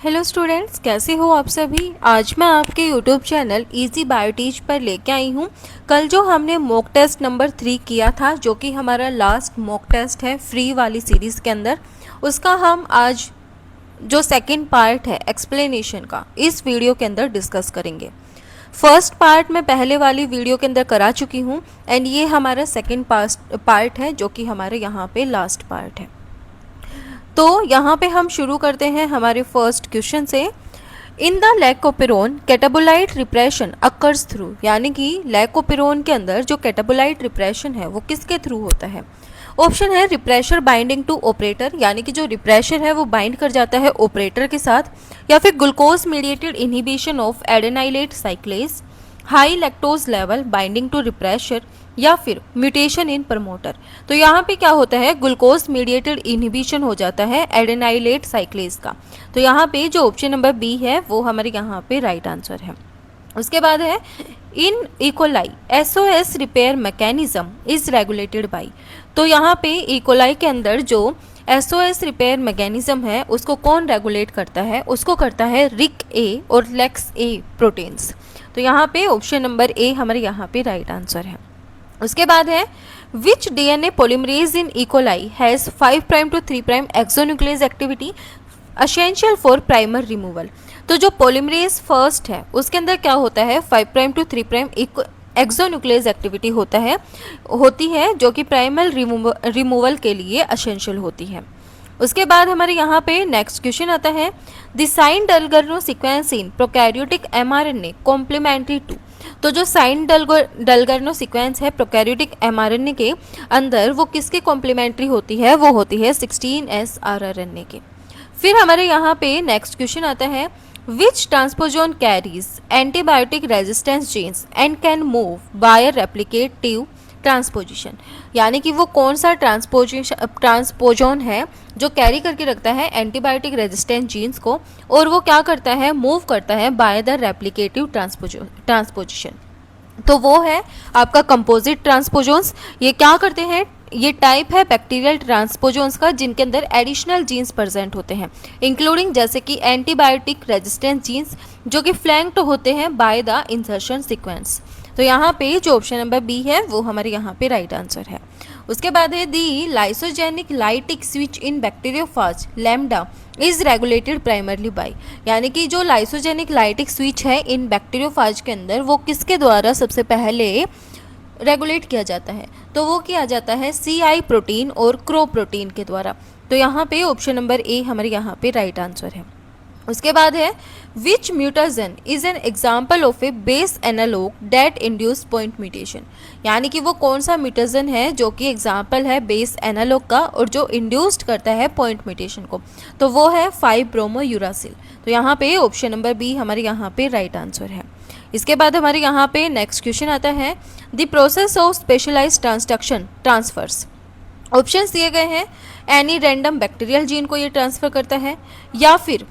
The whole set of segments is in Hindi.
हेलो स्टूडेंट्स, कैसे हो आप सभी। आज मैं आपके यूट्यूब चैनल इजी बायोटीच पर लेके आई हूँ। कल जो हमने मॉक टेस्ट नंबर 3 किया था, जो कि हमारा लास्ट मॉक टेस्ट है फ्री वाली सीरीज़ के अंदर, उसका हम आज जो सेकंड पार्ट है एक्सप्लेनेशन का, इस वीडियो के अंदर डिस्कस करेंगे। फर्स्ट पार्ट मैं पहले वाली वीडियो के अंदर करा चुकी हूँ एंड ये हमारा सेकंड पार्ट है, जो कि हमारे यहाँ पे लास्ट पार्ट है। तो यहाँ पे हम शुरू करते हैं हमारे फर्स्ट क्वेश्चन से। In the lac operon catabolite repression occurs through, यानी कि लैकोपेरोन के अंदर जो कैटाबोलाइट रिप्रेशन है वो किसके थ्रू होता है। ऑप्शन है रिप्रेशर बाइंडिंग टू ऑपरेटर, यानी कि जो रिप्रेशर है वो बाइंड कर जाता है ऑपरेटर के साथ, या फिर glucose mediated inhibition of adenylate cyclase, high lactose level binding to repressor, या फिर म्यूटेशन इन प्रमोटर। तो यहाँ पे क्या होता है, ग्लूकोज मीडिएटेड इनहिबिशन हो जाता है एडेनाइलेट साइक्लेज का। तो यहाँ पे जो ऑप्शन नंबर बी है वो हमारे यहाँ पे राइट आंसर है। उसके बाद है in E coli SOS repair mechanism is regulated by. तो यहाँ पे इकोलाई के अंदर जो एसओएस रिपेयर मैकेनिज्म है उसको कौन रेगुलेट करता है, उसको करता है रिक ए और लेक्स ए प्रोटीन्स। तो यहाँ पे ऑप्शन नंबर ए हमारे यहाँ पे राइट आंसर है। उसके बाद है which DNA polymerase in E coli has 5 prime to 3 prime exonuclease activity essential for primer removal. तो जो पॉलीमरेज फर्स्ट है उसके अंदर क्या होता है, 5 prime to 3 prime exonuclease activity होती है जो कि प्राइमर रिमूवल के लिए असेंशियल होती है। उसके बाद हमारे यहाँ पे नेक्स्ट क्वेश्चन आता है the Shine Dalgarno sequence in prokaryotic mRNA complementary to. तो जो साइन डलगर्नो सीक्वेंस है प्रोकैरियोटिक एमआरएनए के अंदर वो किसके कॉम्प्लीमेंट्री होती है, वो होती है 16S rRNA के। फिर हमारे यहाँ पे नेक्स्ट क्वेश्चन आता है which transposon carries antibiotic resistance genes and can move by replicative transposition, यानी कि वो कौन सा ट्रांसपोजोन है जो कैरी करके रखता है एंटीबायोटिक रेजिस्टेंट जीन्स को, और वो क्या करता है, मूव करता है बाय द रेप्लिकेटिव ट्रांसपोजिशन। तो वो है आपका कंपोजिट ट्रांसपोजोन्स। ये क्या करते हैं, ये टाइप है बैक्टीरियल ट्रांसपोजोन्स का जिनके अंदर एडिशनल जीन्स प्रेजेंट होते हैं, इंक्लूडिंग जैसे कि एंटीबायोटिक रेजिस्टेंट जीन्स जो कि फ्लैंक्ड होते हैं बाय द इंसर्शन सीक्वेंस। तो यहाँ पे जो ऑप्शन नंबर बी है वो हमारे यहाँ पे राइट आंसर है। उसके बाद है the lysogenic lytic switch in bacteriophage lambda is regulated primarily by, यानी कि जो लाइसोजेनिक लाइटिक स्विच है इन बैक्टीरियोफाज के अंदर वो किसके द्वारा सबसे पहले रेगुलेट किया जाता है, तो वो किया जाता है CI प्रोटीन और क्रो प्रोटीन के द्वारा। तो यहाँ पे ऑप्शन नंबर ए हमारे यहाँ पे राइट आंसर है। उसके बाद है which mutagen is an example of a base analogue that induce point mutation, यानी कि वो कौन सा म्यूटाजन है जो कि एग्जाम्पल है बेस एनालॉग का और जो इंड्यूस्ड करता है पॉइंट म्यूटेशन को, तो वो है 5-ब्रोमोयूरासिल। तो यहाँ पे ऑप्शन नंबर बी हमारे यहाँ पे राइट आंसर है। इसके बाद हमारे यहाँ पे नेक्स्ट क्वेश्चन आता है the process of specialised transduction transfers. Options दिए गए हैं एनी रैंडम बैक्टीरियल जीन को ये ट्रांसफर करता है, या फिर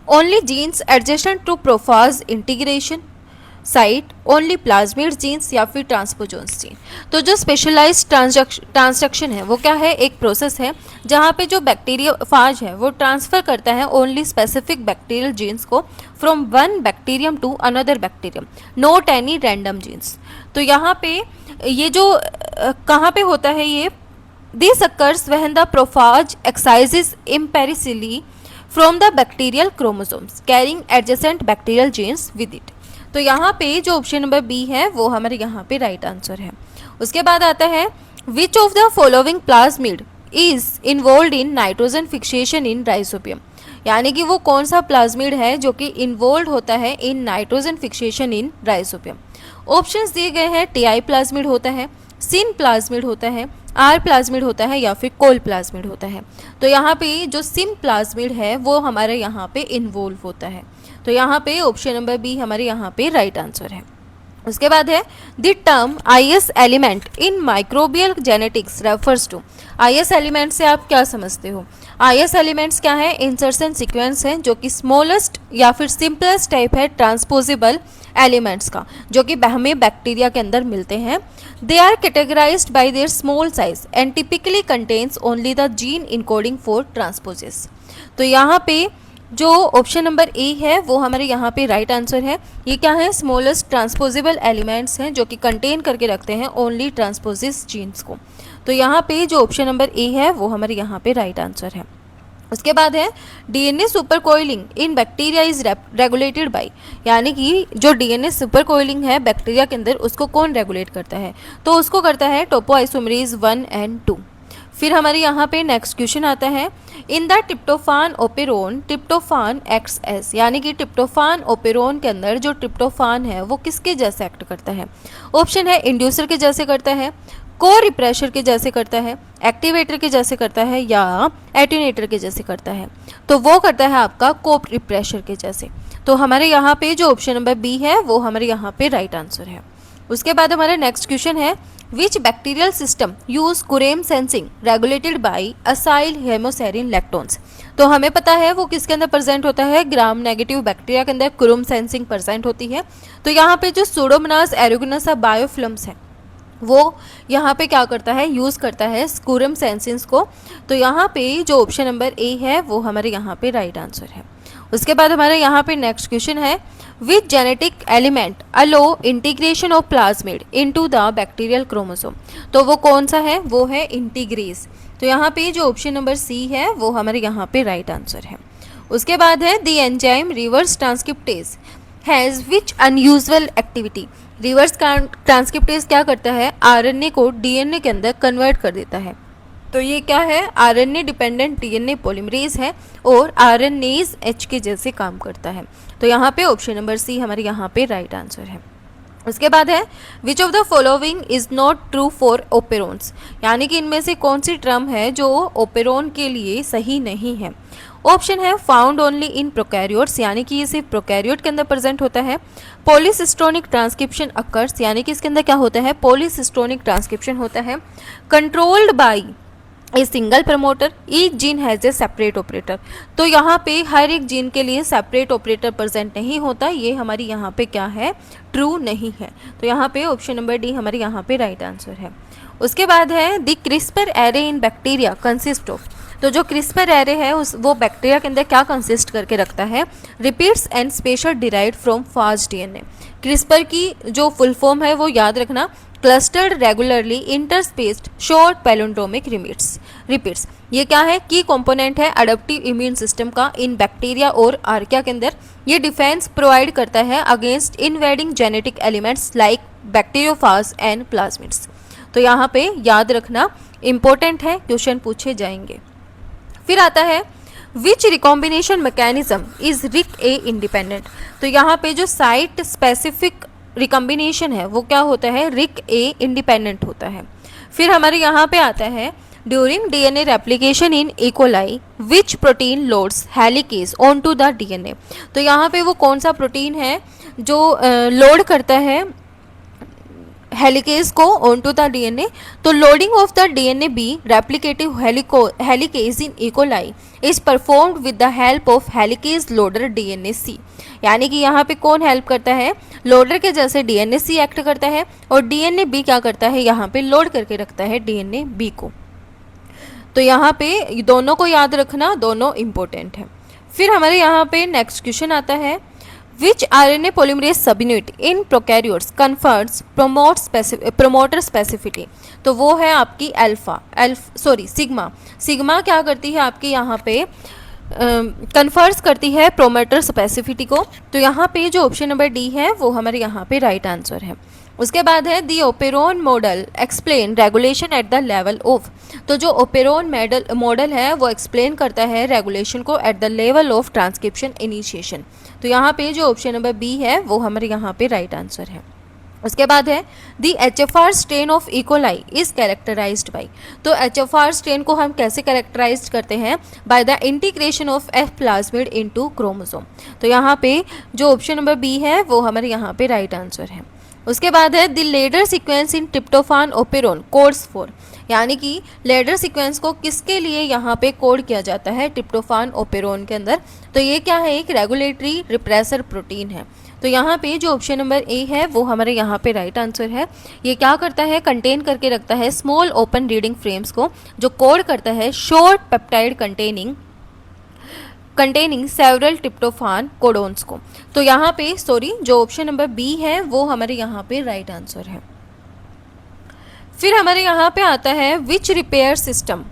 only genes adjacent to prophage integration site, only plasmid genes, या फिर ट्रांसपोजोन्स जीन। तो जो स्पेशलाइज्ड ट्रांसडक्शन है वो क्या है, एक प्रोसेस है जहाँ पे जो बैक्टीरियोफाज है वो ट्रांसफ़र करता है ओनली स्पेसिफिक बैक्टीरियल जीन्स को from one bacterium to another bacterium, not any random genes. तो यहाँ पे ये जो कहाँ पे होता है ये, this occurs when the prophage excises imprecisely from the bacterial chromosomes carrying adjacent bacterial genes with it. तो यहाँ पे जो ऑप्शन नंबर बी है वो हमारे यहाँ पे राइट आंसर है। उसके बाद आता है which of the following plasmid is involve in nitrogen fixation in rhizobium, यानी कि वो कौन सा प्लाज्मिड है जो कि इन्वॉल्व होता है in nitrogen fixation in rhizobium. Options दिए गए हैं TI प्लाज्मिड होता है, सिन प्लाज्मिड होता है, R प्लाज्मिड होता है, या फिर कोल प्लाज्मिड होता है। तो यहाँ पे जो सिन प्लाज्मिड है वो हमारे यहाँ पे इन्वॉल्व होता है। तो यहाँ पे ऑप्शन नंबर बी हमारे यहाँ पे राइट आंसर है। उसके बाद है the term IS element in microbial genetics refers to. IS element से आप क्या समझते हो, IS एलिमेंट्स क्या है, इंसर्शन सीक्वेंस है जो कि स्मॉलेस्ट या फिर सिंपलेस्ट टाइप है ट्रांसपोजेबल एलिमेंट्स का, जो कि हमें बैक्टीरिया के अंदर मिलते हैं। They are categorised by their small size and typically contains only the gene encoding for transposase. तो यहाँ पे जो ऑप्शन नंबर ए है वो हमारे यहाँ पे राइट आंसर है। ये क्या है, स्मॉलेस्ट ट्रांसपोजेबल एलिमेंट्स हैं जो कि कंटेन करके रखते हैं ओनली ट्रांसपोजिस जीन्स को। तो यहाँ पे जो ऑप्शन नंबर ए है वो हमारे यहाँ पे राइट आंसर है। उसके बाद है DNA super coiling in bacteria is regulated by, यानी कि जो डीएनए सुपर कोइलिंग है बैक्टीरिया के अंदर उसको कौन रेगुलेट करता है, तो उसको करता है टोपोआइसोमरेज 1 एंड 2। फिर हमारे यहाँ पे नेक्स्ट क्वेश्चन आता है, in the tryptophan operon tryptophan acts as, यानी कि ट्रिप्टोफान ओपेरोन के अंदर जो ट्रिप्टोफान है वो किसके जैसे एक्ट करता है। ऑप्शन है इंड्यूसर के जैसे करता है, को रिप्रेशर के जैसे करता है, एक्टिवेटर के जैसे करता है, या एटेन्यूएटर के जैसे करता है। तो वो करता है आपका को रिप्रेशर के जैसे। तो हमारे यहाँ पे जो ऑप्शन नंबर बी है वो हमारे यहाँ पे राइट आंसर है। उसके बाद हमारा नेक्स्ट क्वेश्चन है, which bacterial system use quorum sensing regulated by acyl homoserine lactones. तो हमें पता है वो किसके अंदर प्रेजेंट होता है, ग्राम नेगेटिव बैक्टीरिया के अंदर कुरेम सेंसिंग प्रेजेंट होती है। तो यहाँ पे जो सूडोमोनास एरिगोनास बायोफिल्म्स है वो यहाँ पे क्या करता है, यूज़ करता है कुरेम सेंसिंस को। तो यहाँ पे जो ऑप्शन नंबर ए है वो हमारे यहाँ पे राइट आंसर है। उसके बाद हमारे यहाँ पे नेक्स्ट क्वेश्चन है, which genetic element allow integration of plasmid into the bacterial chromosome. तो वो कौन सा है, वो है इंटीग्रेस। तो यहाँ पे जो ऑप्शन नंबर सी है वो हमारे यहाँ पे राइट आंसर है। उसके बाद है the enzyme reverse transcriptase has which unusual activity. Reverse transcriptase क्या करता है, आरएनए को डीएनए के अंदर कन्वर्ट कर देता है। तो ये क्या है, आरएनए डिपेंडेंट डीएनए पॉलीमरेज है और आरएनएज एच के जैसे काम करता है। तो यहाँ पे ऑप्शन नंबर सी हमारे यहाँ पे राइट आंसर है। उसके बाद है which of the following is not true for operons, यानी कि इनमें से कौन सी टर्म है जो ओपेरोन के लिए सही नहीं है। ऑप्शन है फाउंड ओनली इन प्रोकैरियोट्स, यानी कि ये सिर्फ प्रोकैरियोट के अंदर प्रेजेंट होता है। पॉलीसिस्टोनिक ट्रांसक्रिप्शन अकर्स, यानी कि इसके अंदर क्या होता है, पॉलीसिस्टोनिक ट्रांसक्रिप्शन होता है। Controlled by a single promoter, each gene has a separate operator. तो यहाँ पे हर एक जीन के लिए सेपरेट ऑपरेटर प्रेजेंट नहीं होता, ये हमारी यहाँ पे क्या है, ट्रू नहीं है। तो यहाँ पे ऑप्शन नंबर डी हमारे यहाँ पे राइट आंसर है। उसके बाद है the CRISPR array in bacteria consist of. तो जो क्रिस्पर एरे है वो बैक्टीरिया के अंदर क्या कंसिस्ट करके रखता है, repeats and special derived from fast DNA. CRISPR की जो फुल फॉर्म है वो याद रखना, clustered regularly interspaced short palindromic repeats. ये क्या है, की कंपोनेंट है अडप्टिव इम्यून सिस्टम का इन बैक्टीरिया और आर्किया के अंदर। ये डिफेंस प्रोवाइड करता है against invading genetic elements like bacteriophage and plasmids. तो यहाँ पे याद रखना इंपॉर्टेंट है, क्वेश्चन पूछे जाएंगे। फिर आता है which recombination mechanism is rec A independent. तो यहाँ पे जो साइट स्पेसिफिक रिकॉम्बिनेशन है वो क्या होता है, रिक ए इंडिपेंडेंट होता है। फिर हमारे यहाँ पे आता है during DNA replication in E coli which protein loads helicase on to the DNA. तो यहाँ पे वो कौन सा प्रोटीन है जो लोड करता है हेलिकेज को ऑन टू द डीएनए। तो loading of the DNA B replicative helicase in E coli is performed with the help of helicase loader DNA C, यानी कि यहाँ पे कौन हेल्प करता है, लोडर के जैसे डीएनए सी एक्ट करता है और डीएनए बी क्या करता है, यहाँ पे लोड करके रखता है डीएनए बी को। तो यहाँ पे दोनों को याद रखना, दोनों इंपॉर्टेंट है। फिर हमारे यहाँ पे नेक्स्ट क्वेश्चन आता है विच RNA polymerase subunit in prokaryotes confers promoter स्पेसिफिटी। तो वो है आपकी सिग्मा क्या करती है आपके यहाँ पे कन्फर्स करती है प्रोमोटर स्पेसिफिटी को। तो यहाँ पे जो ऑप्शन नंबर डी है वो हमारे यहाँ पे राइट आंसर है। उसके बाद है the operon model explain regulation at the level of. तो जो ओपेरोन मॉडल है वो एक्सप्लेन करता है रेगुलेशन को eight the level of transcription initiation. तो यहाँ पे जो ऑप्शन नंबर बी है वो हमारे यहाँ पे राइट आंसर है। उसके बाद है the HFR strain of E coli is characterized by. तो एचएफआर स्ट्रेन को हम कैसे कैरेक्टराइज करते हैं, by the integration of F plasmid into chromosome. तो यहाँ पे जो ऑप्शन नंबर बी है वो हमारे यहाँ पे राइट आंसर है। उसके बाद है the ladder sequence in tryptophan operon codes for, यानी कि लेडर सीक्वेंस को किसके लिए यहाँ पे कोड किया जाता है ट्रिप्टोफान ओपेरोन के अंदर। तो ये क्या है, एक रेगुलेटरी रिप्रेसर प्रोटीन है। तो यहाँ पे जो ऑप्शन नंबर ए है वो हमारे यहाँ पे राइट आंसर है। ये क्या करता है, कंटेन करके रखता है स्मॉल ओपन रीडिंग फ्रेम्स को जो कोड करता है short peptide containing containing several tryptophan codons को। तो यहाँ पे जो ऑप्शन नंबर बी है वो हमारे यहाँ पे राइट आंसर है। फिर हमारे यहाँ पे आता है which repair system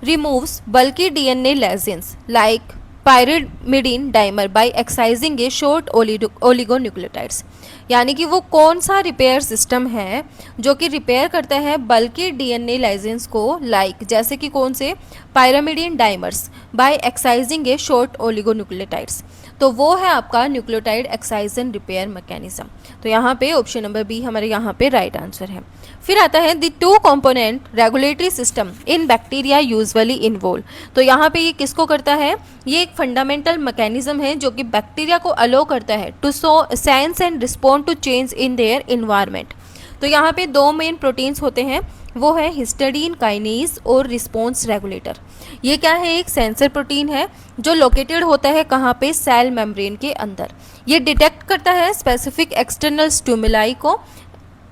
removes bulky DNA lesions like pyrimidine dimer by excising a short oligonucleotides. यानी कि वो कौन सा रिपेयर सिस्टम है जो कि रिपेयर करता है बल्कि डीएनए लाइजेंस को, लाइक जैसे कि कौन से, pyrimidine dimers by excising a short oligonucleotides. तो वो है आपका न्यूक्लियोटाइड एक्साइजन रिपेयर मैकेनिज्म। तो यहाँ पे ऑप्शन नंबर बी हमारे यहाँ पे राइट आंसर है। फिर आता है the to component regulatory system in bacteria usually involve. तो यहाँ पे ये किसको करता है, ये एक फंडामेंटल मैकेनिज्म है जो कि बैक्टीरिया को अलो करता है to sense and respond to change in their environment. तो यहाँ पे दो मेन प्रोटीन्स होते हैं, वो है हिस्टडीन काइनेज और रिस्पॉन्स रेगुलेटर। ये क्या है, एक सेंसर प्रोटीन है जो लोकेटेड होता है कहाँ पे, सेल मेम्ब्रेन के अंदर। ये डिटेक्ट करता है स्पेसिफिक एक्सटर्नल स्टिमुलाई को,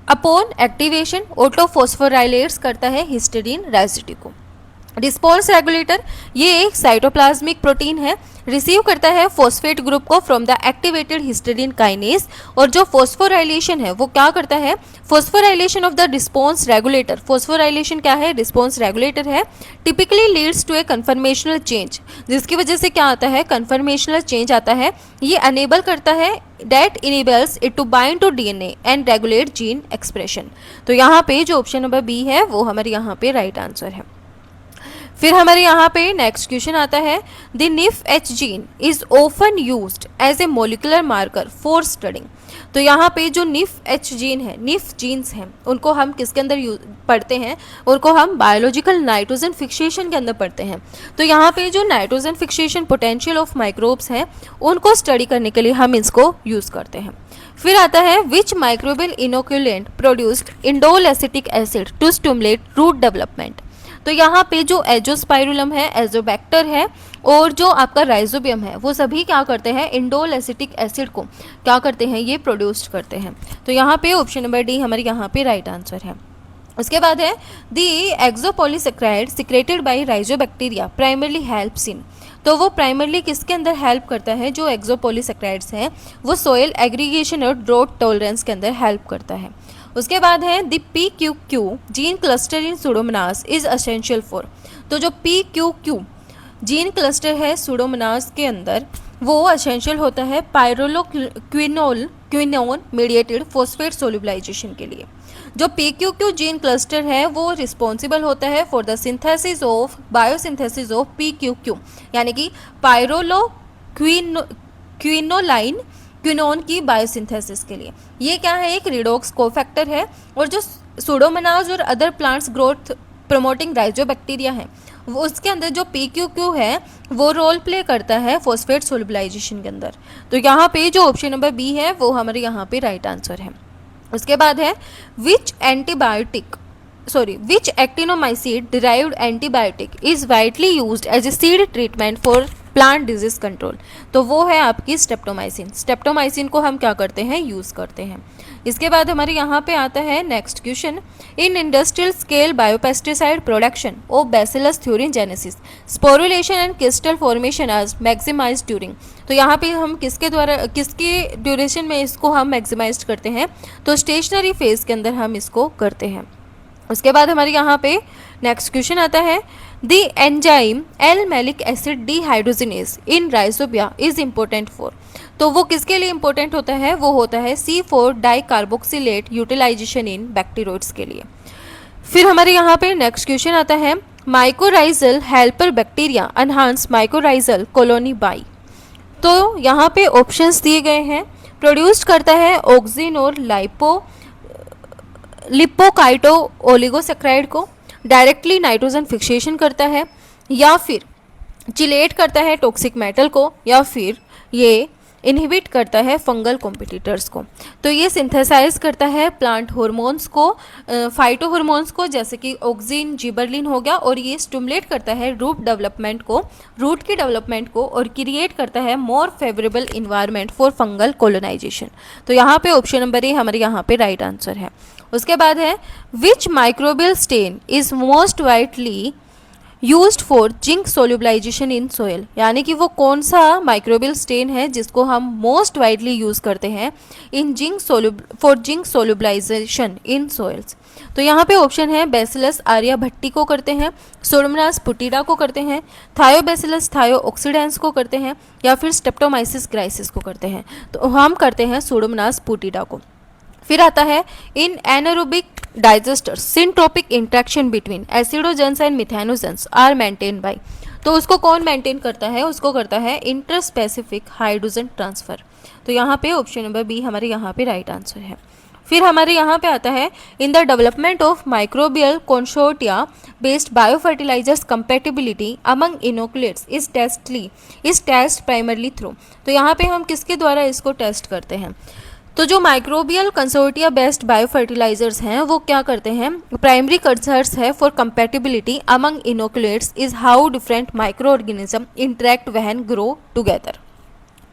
अपॉन एक्टिवेशन ऑटोफॉस्फोराइलेट्स करता है हिस्टडीन राइजिडी को। रिस्पॉन्स रेगुलेटर ये एक साइटोप्लाज्मिक प्रोटीन है, रिसीव करता है फॉस्फेट ग्रुप को from the activated histidine kinase, और जो फॉस्फोराइलेशन है वो क्या करता है, phosphorylation of the response regulator. Phosphorylation क्या है, रिस्पॉन्स रेगुलेटर है, typically leads to a conformational change, जिसकी वजह से क्या आता है, कन्फर्मेशनल चेंज आता है। ये अनेबल करता है that enables it to bind to DNA and regulate gene expression। तो यहाँ पे जो ऑप्शन नंबर बी है वो हमारे यहाँ पे राइट आंसर है। फिर हमारे यहाँ पे नेक्स्ट क्वेश्चन आता है the NIF-H gene is often used as a molecular marker for studying. तो यहाँ पे जो NIF-H जीन है, NIF जीन्स हैं, उनको हम किसके अंदर पढ़ते हैं, उनको हम बायोलॉजिकल नाइट्रोजन फिक्सेशन के अंदर पढ़ते हैं। तो यहाँ पे जो nitrogen fixation potential of microbes हैं उनको स्टडी करने के लिए हम इसको यूज़ करते हैं। फिर आता है which microbial inoculant produced indole acetic acid to stimulate root development. तो यहाँ पे जो एजोस्पाइरुलम है, एजोबैक्टर है और जो आपका राइजोबियम है, वो सभी क्या करते हैं, इंडोल एसिटिक एसिड को क्या करते हैं, ये प्रोड्यूस करते हैं। तो यहाँ पे ऑप्शन नंबर डी हमारे यहाँ पे राइट आंसर है। उसके बाद है the exopolysaccharide secreted by rhizobacteria primarily helps in. तो वो प्राइमरली किसके अंदर हेल्प करता है, जो एक्सोपॉलीसेक्राइड्स हैं वो सोयल एग्रीगेशन और ड्रोट टॉलरेंस के अंदर हेल्प करता है। उसके बाद है the PQQ gene cluster in Pseudomonas is essential for. तो जो PQQ जीन क्लस्टर है सुडोमोनास के अंदर वो असेंशियल होता है पायरोलोक्विनोन मीडिएटेड फॉस्फेट सोल्यूबलाइजेशन के लिए। जो PQQ जीन क्लस्टर है वो रिस्पॉन्सिबल होता है for the synthesis of biosynthesis of PQQ, यानी कि पायरोलोक्विनोलाइन क्विनोन की बायोसिंथेसिस के लिए। ये क्या है, एक रिडॉक्स कोफैक्टर है, और जो सुडोमोनास और other plants growth promoting rhizobacteria है वो उसके अंदर जो PQQ है वो रोल प्ले करता है फॉस्फेट सोल्युबलाइजेशन के अंदर। तो यहाँ पे जो ऑप्शन नंबर बी है वो हमारे यहाँ पे राइट आंसर है। उसके बाद है which actinomycete derived antibiotic is widely used as a seed treatment for plant disease control. तो वो है आपकी स्ट्रेप्टोमाइसिन। स्ट्रेप्टोमाइसिन को हम क्या करते हैं, यूज़ करते हैं। इसके बाद हमारे यहाँ पे आता है next question in industrial scale biopesticide production of bacillus thuringiensis sporulation and crystal formation आज मैक्सिमाइज ड्यूरिंग। तो यहाँ पे हम किसके ड्यूरेशन में इसको हम मैक्सिमाइज करते हैं, तो स्टेशनरी फेज के अंदर हम इसको करते हैं। उसके बाद हमारे यहाँ पे नेक्स्ट क्वेश्चन आता है the enzyme L malic acid dehydrogenase in rhizobia is important for. तो वो किसके लिए इंपॉर्टेंट होता है, वो होता है C4 डाइकार्बोक्सिलेट यूटिलाइजेशन इन बैक्टीरियोइड्स के लिए। फिर हमारे यहाँ पे नेक्स्ट क्वेश्चन आता है mycorrhizal helper bacteria enhance mycorrhizal colony by. तो यहाँ पे ऑप्शंस दिए गए हैं, प्रोड्यूस्ड करता है ऑक्सिन और लिपोकाइटो ओलिगोसेक्राइड को, डायरेक्टली नाइट्रोजन फिक्सेशन करता है, या फिर चिलेट करता है टॉक्सिक मेटल को, या फिर ये इनहिबिट करता है फंगल कॉम्पिटिटर्स को। तो ये सिंथेसाइज करता है प्लांट हार्मोन्स को, फाइटो हार्मोन्स को, जैसे कि ऑक्सिन जिबरलिन हो गया, और ये स्टिमुलेट करता है रूट डेवलपमेंट को, रूट की डेवलपमेंट को, और क्रिएट करता है more favourable environment for fungal colonisation. तो यहाँ पे ऑप्शन नंबर ए हमारे यहाँ पे राइट आंसर है। उसके बाद है which microbial strain is most widely used for zinc solubilization in soil, यानी कि वो कौन सा माइक्रोबियल स्टेन है जिसको हम मोस्ट वाइडली यूज़ करते हैं इन जिंक सोल्यूबलाइजेशन इन सोयल्स। तो यहाँ पे ऑप्शन है बेसिलस आर्याभट्टी को करते हैं, सोडोमोनास पुटीडा को करते हैं, थायोबैसिलस थायोऑक्सीडेंस को करते हैं, या फिर स्टेप्टोमाइसिस ग्राइसिस को करते हैं। तो हम करते हैं सोडोमोनास पुटीडा को। फिर आता है in anaerobic digesters syntrophic interaction between acidogens and methanogens are maintain by. तो उसको कौन मेंटेन करता है? उसको करता है इंटरस्पेसिफिक हाइड्रोजन ट्रांसफर। तो यहाँ पे ऑप्शन नंबर बी हमारे यहाँ पे राइट आंसर है। फिर हमारे यहाँ पे आता है in the development of microbial consortia based biofertilizers compatibility among inoculants is test primarily through. तो यहाँ पे हम किसके द्वारा इसको टेस्ट करते हैं? तो जो माइक्रोबियल कंसोर्टिया बेस्ड बायोफर्टिलाइजर्स हैं वो क्या करते हैं? प्राइमरी कंसर्ट्स है for compatibility among inoculants is how different microorganism interact when grow together.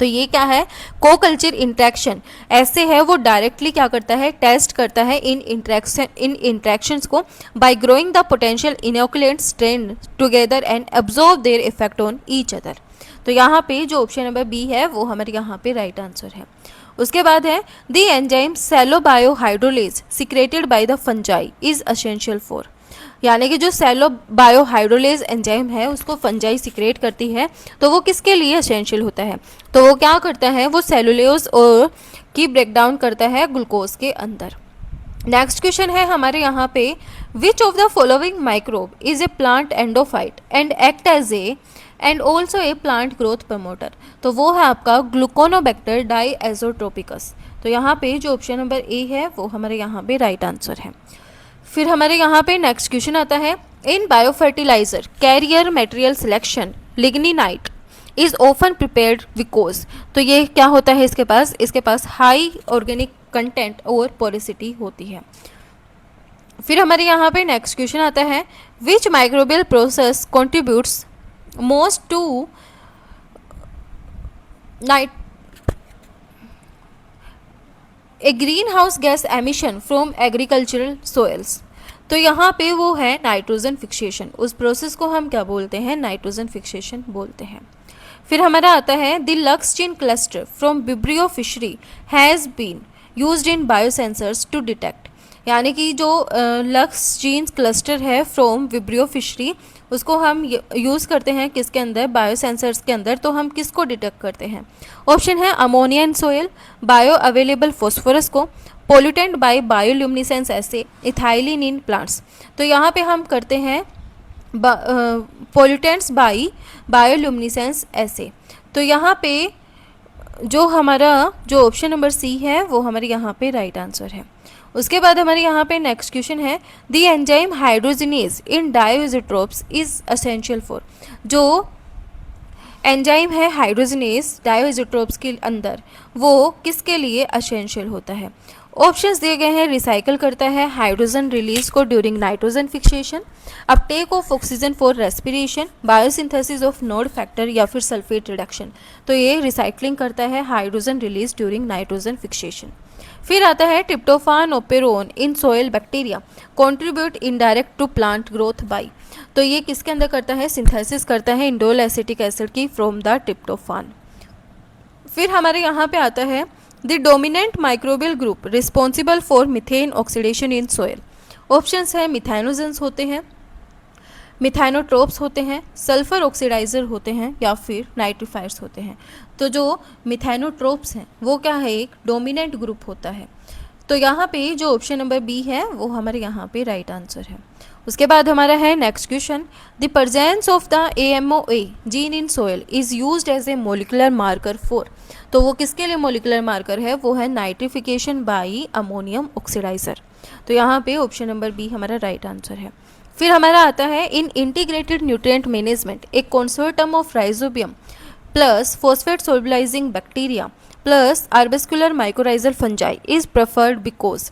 तो ये क्या है? को कल्चर इंट्रैक्शन ऐसे है वो डायरेक्टली क्या करता है? टेस्ट करता है इन इंट्रैक्शंस को by growing the potential inoculant strain together and absorb their effect on each other. तो यहाँ पे जो ऑप्शन नंबर बी है वो हमारे यहाँ पे राइट आंसर है। उसके बाद है the enzyme cellobiohydrolase secreted by the fungi is essential for, यानी कि जो सेलो बायोहाइड्रोलेज एंजाइम है उसको फंजाई सिक्रेट करती है, तो वो किसके लिए एसेंशियल होता है? तो वो क्या करता है? वो सेलुलोज और की ब्रेकडाउन करता है ग्लूकोज के अंदर। नेक्स्ट क्वेश्चन है हमारे यहाँ पे which of the following microbe is a plant endophyte and act as a and also a plant growth promoter. तो वो है आपका ग्लूकोनोबैक्टर डाईएज़ोट्रोपिकस। तो यहाँ पे जो ऑप्शन नंबर ए है वो हमारे यहाँ पे राइट आंसर है। फिर हमारे यहाँ पे नेक्स्ट क्वेश्चन आता है in biofertilizer carrier material selection lignite is often prepared because. तो ये क्या होता है? इसके पास हाई ऑर्गेनिक कंटेंट और पोरिसिटी होती है। फिर हमारे यहाँ पे नेक्स्ट क्वेश्चन आता है which microbial process contributes most to a greenhouse gas emission from agricultural soils. तो यहाँ पे वो है नाइट्रोजन फिक्सेशन। उस प्रोसेस को हम क्या बोलते हैं? नाइट्रोजन फिक्सेशन बोलते हैं। फिर हमारा आता है the lux gene cluster from Vibrio fischeri has been used in biosensors to detect, यानी कि जो लक्स जीन्स क्लस्टर है फ्रॉम विब्रियो फिशरी उसको हम यूज़ करते हैं किसके अंदर? बायोसेंसर्स के अंदर। तो हम किसको डिटेक्ट करते हैं? ऑप्शन है ammonia in soil, bio available phosphorus को, पोल्यूटेंट बाय बायोल्यूमिनेसेंस ऐसे, इथाइलिन इन प्लांट्स। तो यहाँ पे हम करते हैं पोल्यूटेंट्स बाय बायोल्यूमिनेसेंस ऐसे। तो यहाँ पे जो हमारा जो ऑप्शन नंबर सी है वो हमारे यहाँ पे राइट आंसर है। उसके बाद हमारे यहाँ पे नेक्स्ट क्वेश्चन है the enzyme hydrogenase in diazotrophs is essential for. जो एंजाइम है हाइड्रोजिनेज डायोइजोट्रोप्स के अंदर वो किसके लिए एसेंशियल होता है? ऑप्शंस दिए गए हैं रिसाइकल करता है हाइड्रोजन रिलीज को during nitrogen fixation, uptake of oxygen for respiration, biosynthesis of nod factor, या फिर सल्फेट रिडक्शन। तो ये रिसाइकलिंग करता है hydrogen release during nitrogen fixation. फिर आता है tryptophan operon in soil bacteria contribute indirect to plant growth by. तो ये किसके अंदर करता है? सिंथेसिस करता है इंडोल एसिटिक एसिड की फ्रॉम द ट्रिप्टोफान। फिर हमारे यहाँ पे आता है the dominant microbial group responsible for methane oxidation in soil. Options है मिथाइनोजेंस होते हैं, मिथाइनोट्रोप्स होते हैं, सल्फर ऑक्सीडाइजर होते हैं, या फिर नाइट्रीफायर्स होते हैं। तो जो मिथाइनोट्रोप्स हैं वो क्या है? एक डोमिनेंट ग्रुप होता है। तो यहाँ पे जो ऑप्शन नंबर बी है वो हमारे यहाँ पे राइट आंसर है। उसके बाद हमारा है next question the presence of the AMOA gene in soil is used as a molecular marker for. तो वो किसके लिए मोलिकुलर मार्कर है? वो है नाइट्रिफिकेशन बाई अमोनियम ऑक्सीडाइजर। तो यहाँ पे ऑप्शन नंबर बी हमारा राइट आंसर है। फिर हमारा आता है इन इंटीग्रेटेड न्यूट्रिएंट मैनेजमेंट एक consortium of rhizobium plus phosphate solubilizing bacteria plus arbuscular mycorrhizal fungi is preferred because.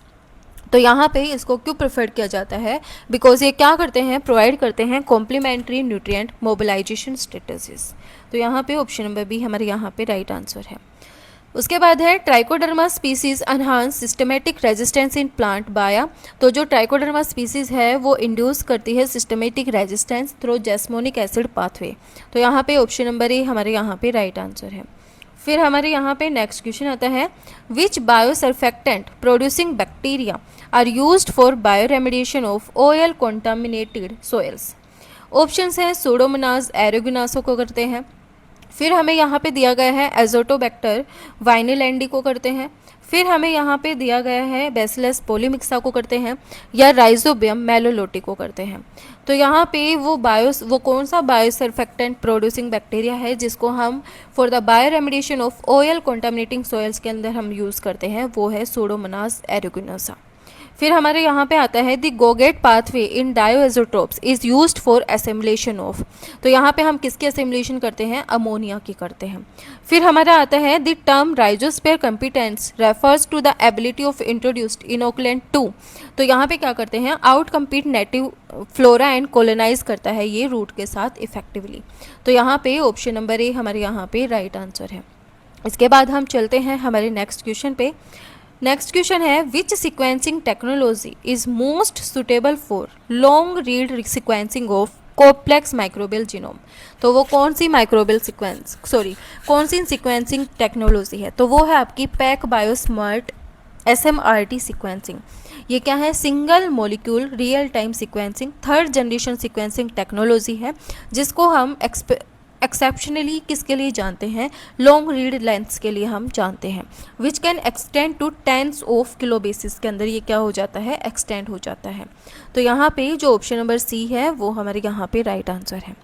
तो यहाँ पे इसको क्यों प्रेफर्ड किया जाता है? बिकॉज ये क्या करते हैं? प्रोवाइड करते हैं कॉम्प्लीमेंट्री न्यूट्रिएंट मोबिलाइजेशन स्ट्रेटजीज। तो यहाँ पे ऑप्शन नंबर बी हमारे यहाँ पे राइट आंसर है। उसके बाद है trichoderma species enhance systematic resistance in plant बाया। तो जो ट्राइकोडर्मा स्पीसीज है वो इंड्यूस करती है systemic resistance through jasmonic acid pathway. तो यहाँ पे ऑप्शन नंबर ए हमारे यहाँ पे राइट आंसर है। फिर हमारे यहाँ पे नेक्स्ट क्वेश्चन आता है which biosurfactant producing bacteria are used for bioremediation of oil contaminated soils. Options हैं सूडोमोनास एरोगेनासो को करते हैं, फिर हमें यहाँ पे दिया गया है एजोटोबैक्टर वाइनेलैंडी को करते हैं, फिर हमें यहाँ पे दिया गया है बैसिलस पोलीमिक्सा को करते हैं, या राइजोबियम मेलोलोटी को करते हैं। तो यहाँ पे वो कौन सा बायोसर्फेक्टेंट प्रोड्यूसिंग बैक्टीरिया है जिसको हम for the bioremediation of oil contaminating soils के अंदर हम यूज़ करते हैं, वो है सूडोमोनास एरोगेनोसा। फिर हमारे यहाँ पे आता है the GOGAT pathway in diazotrophs is used for assimilation of. तो यहाँ पे हम किसकी असेम्बलेशन करते हैं, अमोनिया की करते हैं। फिर हमारा आता है the term rhizosphere competence refers to the ability of introduced inoculant 2। तो यहाँ पे क्या करते हैं, outcompete native flora and colonize करता है ये रूट के साथ इफेक्टिवली। तो यहाँ पे ऑप्शन नंबर ए हमारे यहाँ पे राइट आंसर है। इसके बाद हम चलते हैं हमारे नेक्स्ट क्वेश्चन पे। नेक्स्ट क्वेश्चन है which sequencing technology is most suitable for long read sequencing of complex microbial genome. तो वो कौन सी सिक्वेंसिंग टेक्नोलॉजी है, तो वो है आपकी पैक बायोस्मार्ट SMRT सिक्वेंसिंग। ये क्या है, single molecule real time sequencing third generation sequencing technology है, जिसको हम एक्सेप्शनली किसके लिए जानते हैं, लॉन्ग रीड लेंथ्स के लिए हम जानते हैं, which can extend to tens of kilo bases के अंदर ये क्या हो जाता है, एक्सटेंड हो जाता है। तो यहाँ पे जो ऑप्शन नंबर सी है वो हमारे यहाँ पे राइट आंसर है।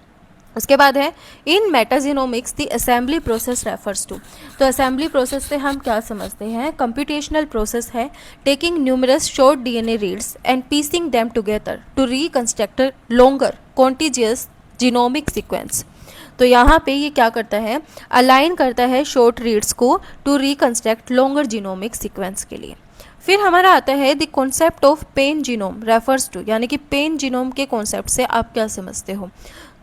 उसके बाद है in metagenomics the assembly process refers to. तो असेंबली प्रोसेस से हम क्या समझते हैं, कंप्यूटेशनल प्रोसेस है taking numerous short DNA reads and piecing them together to reconstruct longer contiguous genomic sequence. तो यहाँ पे ये क्या करता है, अलाइन करता है शॉर्ट रीड्स को to reconstruct longer genomic sequence के लिए। फिर हमारा आता है the concept of pan genome refers to, यानी कि पेन जीनोम के कॉन्सेप्ट से आप क्या समझते हो।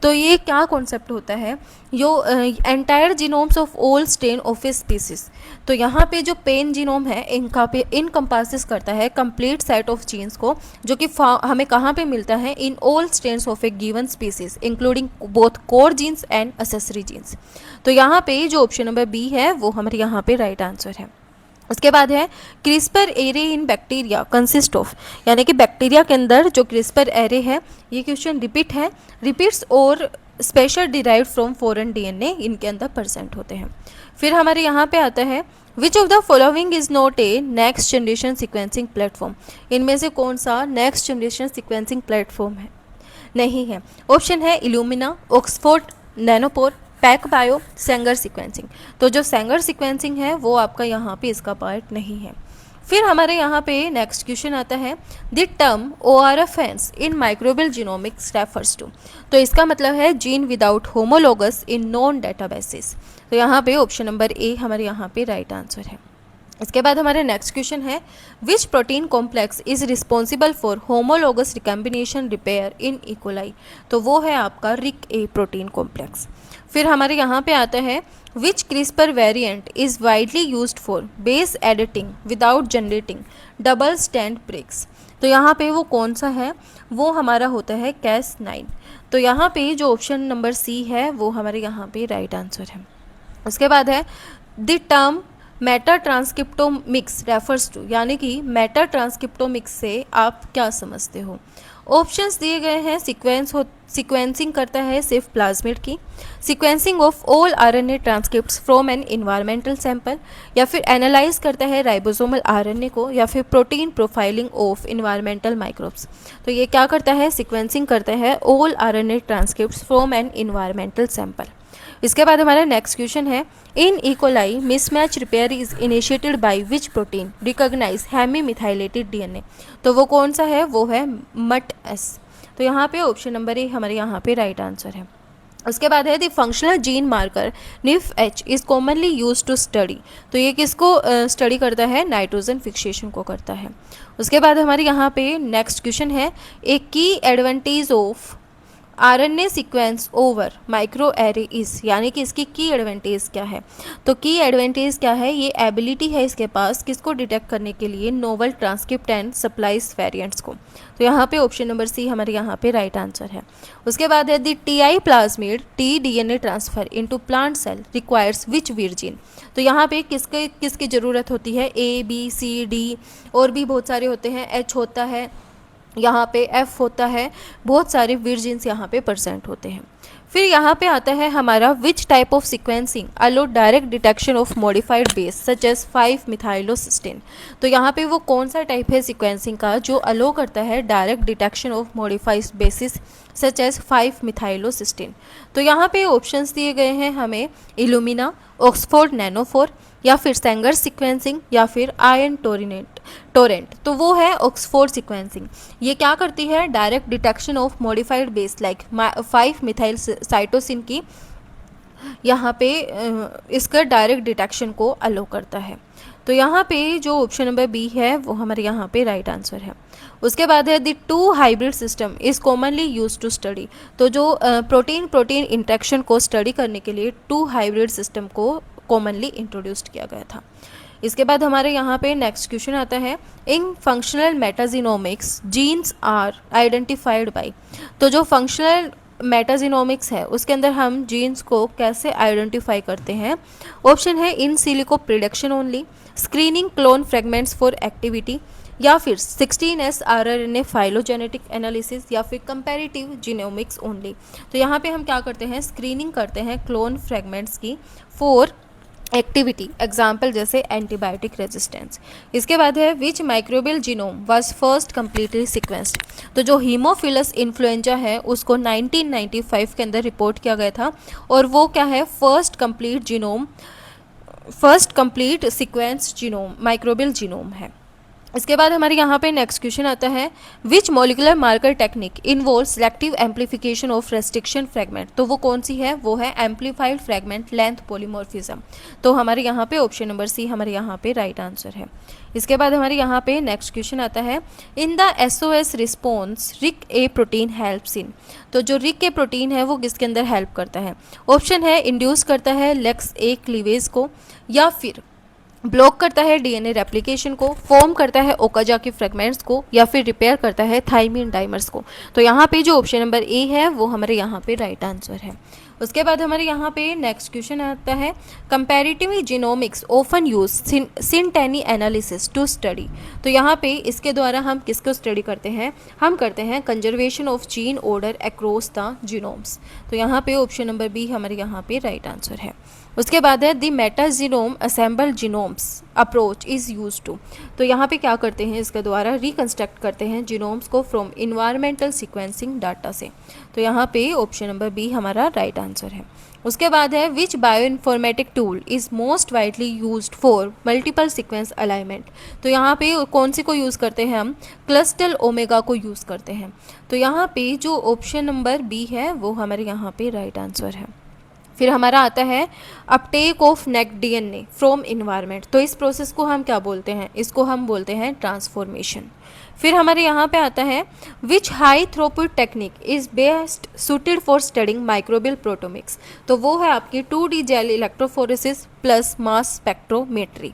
तो ये क्या कॉन्सेप्ट होता है, जो entire genomes of all strain of a species. तो यहाँ पे जो पेन जीनोम है इनका पे इनकम्पासिस करता है कंप्लीट सेट ऑफ जीन्स को, जो कि हमें कहाँ पे मिलता है, in all strains of a given species including both core genes and accessory genes. तो यहाँ पे जो ऑप्शन नंबर बी है वो हमारे यहाँ पे राइट आंसर है। उसके बाद है CRISPR array in bacteria consist of, यानी कि बैक्टीरिया के अंदर जो क्रिस्पर एरे है, ये क्वेश्चन रिपीट है, रिपीट्स और special derive from foreign DNA इनके अंदर परसेंट होते हैं। फिर हमारे यहाँ पे आता है which of the following is not A next generation sequencing platform. इनमें से कौन सा नेक्स्ट जनरेशन सिक्वेंसिंग प्लेटफॉर्म है, नहीं है। ऑप्शन है Illumina, Oxford Nanopore, pack bio, Sengar sequencing. तो जो सेंगर सीक्वेंसिंग है वो आपका यहाँ पे इसका पार्ट नहीं है। फिर हमारे यहाँ पे नेक्स्ट क्वेश्चन आता है the term ORFNs in microbial genomics refers to. तो इसका मतलब है gene without homologous in known databases. तो यहाँ पे ऑप्शन नंबर ए हमारे यहाँ पे राइट आंसर है। इसके बाद हमारे नेक्स्ट क्वेश्चन है विच protein complex is responsible for homologous recombination repair in E coli. तो वो है आपका RIC-A प्रोटीन कॉम्प्लेक्स। फिर हमारे यहाँ पे आता है which CRISPR variant is widely used for base editing without generating double strand breaks. तो यहाँ पे वो कौन सा है, वो हमारा होता है Cas9। तो यहाँ पे जो ऑप्शन नंबर सी है वो हमारे यहाँ पे राइट आंसर है। उसके बाद है the term meta transcriptomics refers to, यानी कि मेटा ट्रांसक्रिप्टोमिक्स से आप क्या समझते हो। ऑप्शंस दिए गए हैं सीक्वेंसिंग करता है सिर्फ प्लाज्मिड की, sequencing of all RNA transcripts from an environmental sample, या फिर एनालाइज करता है राइबोसोमल RNA को, या फिर protein profiling of environmental microbes. तो ये क्या करता है, सीक्वेंसिंग करता है all RNA transcripts from an environmental sample. इसके बाद हमारा नेक्स्ट क्वेश्चन है in E coli mismatch repair is initiated by which protein recognize hemimethylated DNA। तो वो कौन सा है, वो है MUT-S। तो यहाँ पे ऑप्शन नंबर ए हमारे यहाँ पे राइट आंसर है। उसके बाद है the functional gene marker NIFH is commonly use to study. तो ये किसको स्टडी करता है, नाइट्रोजन फिक्सेशन को करता है। उसके बाद हमारे यहाँ पे नेक्स्ट क्वेश्चन है ए की advantage of RNA sequence over micro array is, यानी कि इसकी की एडवांटेज क्या है। तो की एडवांटेज क्या है, ये एबिलिटी है इसके पास किसको डिटेक्ट करने के लिए, novel transcript and supplies variants को। तो यहाँ पे ऑप्शन नंबर सी हमारे यहाँ पे राइट आंसर है। उसके बाद है the Ti plasmid T DNA transfer into plant cell requires which vir gene. तो यहाँ पे किसकी ज़रूरत होती है, ए बी सी डी और भी बहुत सारे होते हैं, एच होता है, यहाँ पे एफ होता है, बहुत सारे विर्जिन्स यहाँ पे परसेंट होते हैं। फिर यहाँ पे आता है हमारा which type of sequencing allow direct detection of modified base such as 5 methylcytosine. तो यहाँ पे वो कौन सा टाइप है सीक्वेंसिंग का जो अलो करता है direct detection of modified bases such as 5 methylcytosine. तो यहाँ पे ऑप्शंस दिए गए हैं हमें, इल्यूमिना, ऑक्सफोर्ड नैनोफोर, या फिर सेंगर सीक्वेंसिंग, या फिर आयन टोरेंट। तो वो है ऑक्सफोर्ड सीक्वेंसिंग। ये क्या करती है, direct detection of modified base like 5 methyl cytosine की यहाँ पे इसका डायरेक्ट डिटेक्शन को अलो करता है। तो यहाँ पे जो ऑप्शन नंबर बी है वो हमारे यहाँ पे राइट आंसर है। उसके बाद है the two hybrid system is commonly use to study. तो जो प्रोटीन इंटरेक्शन को स्टडी करने के लिए टू हाइब्रिड सिस्टम को कॉमनली इंट्रोड्यूस्ड किया गया था। इसके बाद हमारे यहाँ पे नेक्स्ट क्वेश्चन आता है, in functional metagenomics genes are identified by. तो जो फंक्शनल मेटाजीनोमिक्स है उसके अंदर हम जीन्स को कैसे आइडेंटिफाई करते हैं। ऑप्शन है in silico prediction only, screening clone fragments for activity, या फिर 16S RNA फाइलोजेनेटिक एनालिसिस, या फिर कंपैरेटिव जीनोमिक्स ओनली। तो यहाँ पे हम क्या करते हैं, स्क्रीनिंग करते हैं क्लोन फ्रेगमेंट्स की फॉर एक्टिविटी, एग्जाम्पल जैसे एंटीबायोटिक रेजिस्टेंस। इसके बाद है which microbial genome was first completely sequenced. तो जो हीमोफिलस इन्फ्लुएंजा है उसको 1995 के अंदर रिपोर्ट किया गया था, और वो क्या है, first complete sequence genome microbial genome है। इसके बाद हमारे यहाँ पे नेक्स्ट क्वेश्चन आता है, which molecular marker technique involve selective amplification of restriction fragment. तो वो कौन सी है, वो है एम्पलीफाइड फ्रेगमेंट लेंथ पॉलीमॉर्फिज्म। तो हमारे यहाँ पे ऑप्शन नंबर सी हमारे यहाँ पे राइट आंसर है। इसके बाद हमारे यहाँ पे नेक्स्ट क्वेश्चन आता है, in the SOS response Rick A protein helps in. तो जो रिक ए प्रोटीन है वो किसके अंदर हेल्प करता है। ऑप्शन है इंड्यूस करता है लेक्स ए क्लीवेज को, या फिर ब्लॉक करता है डीएनए रेप्लिकेशन को, फॉर्म करता है ओकाजा के फ्रेगमेंट्स को, या फिर रिपेयर करता है थाइमिन डाइमर्स को। तो यहाँ पे जो ऑप्शन नंबर ए है वो हमारे यहाँ पे राइट आंसर है। उसके बाद हमारे यहाँ पे नेक्स्ट क्वेश्चन आता है, comparative genomics often use synteny analysis to study. तो यहाँ पे इसके द्वारा हम किसको स्टडी करते हैं, हम करते हैं conservation of gene order across the genomes. तो यहाँ पे ऑप्शन नंबर बी हमारे यहाँ पे राइट आंसर है। उसके बाद है the metagenome assembled genomes approach is use to. तो यहाँ पे क्या करते हैं, इसके द्वारा रिकंस्ट्रक्ट करते हैं जीनोम्स को फ्रॉम इन्वायरमेंटल सीक्वेंसिंग डाटा से। तो यहाँ पे ऑप्शन नंबर बी हमारा राइट आंसर है। उसके बाद है which bioinformatic tool is most widely used for multiple sequence alignment. तो यहाँ पे कौन सी को यूज़ करते हैं हम, क्लस्टल ओमेगा को यूज़ करते हैं। तो यहाँ पे जो ऑप्शन नंबर बी है वो हमारे यहाँ पे राइट आंसर है। फिर हमारा आता है Uptake of neck DNA from environment. तो इस प्रोसेस को हम क्या बोलते हैं, इसको हम बोलते हैं ट्रांसफॉर्मेशन। फिर हमारे यहाँ पे आता है which high throughput technique is best suited for studying microbial proteomics. तो वो है आपकी 2D gel electrophoresis plus mass spectrometry.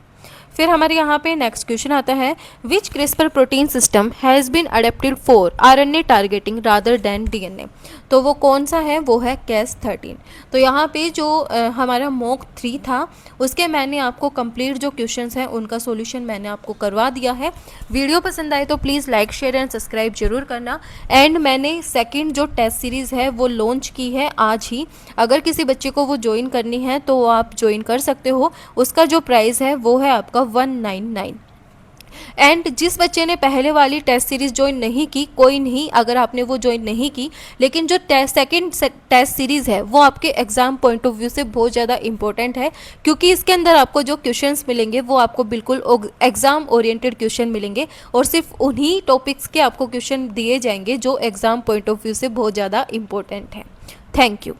फिर हमारे यहाँ पे नेक्स्ट क्वेश्चन आता है which CRISPR protein system has been adapted for RNA targeting rather than DNA. तो वो कौन सा है, वो है Cas13। तो यहाँ पे जो हमारा मॉक 3 था उसके मैंने आपको कंप्लीट जो क्वेश्चंस हैं उनका सॉल्यूशन मैंने आपको करवा दिया है। वीडियो पसंद आए तो please like share and subscribe जरूर करना। एंड मैंने सेकेंड जो टेस्ट सीरीज़ है वो लॉन्च की है आज ही। अगर किसी बच्चे को वो ज्वाइन करनी है तो आप ज्वाइन कर सकते हो। उसका जो प्राइस है वो है आपका 199। एंड जिस बच्चे ने पहले वाली टेस्ट सीरीज़ ज्वाइन नहीं की, कोई नहीं, अगर आपने वो ज्वाइन नहीं की, लेकिन जो सेकेंड टेस्ट सीरीज़ है वो आपके एग्ज़ाम पॉइंट ऑफ व्यू से बहुत ज़्यादा इंपॉर्टेंट है, क्योंकि इसके अंदर आपको जो क्वेश्चंस मिलेंगे वो आपको बिल्कुल एग्ज़ाम ओरिएंटेड क्वेश्चन मिलेंगे, और सिर्फ उन्हीं टॉपिक्स के आपको क्वेश्चन दिए जाएंगे जो एग्ज़ाम पॉइंट ऑफ व्यू से बहुत ज़्यादा इंपॉर्टेंट है। Thank you.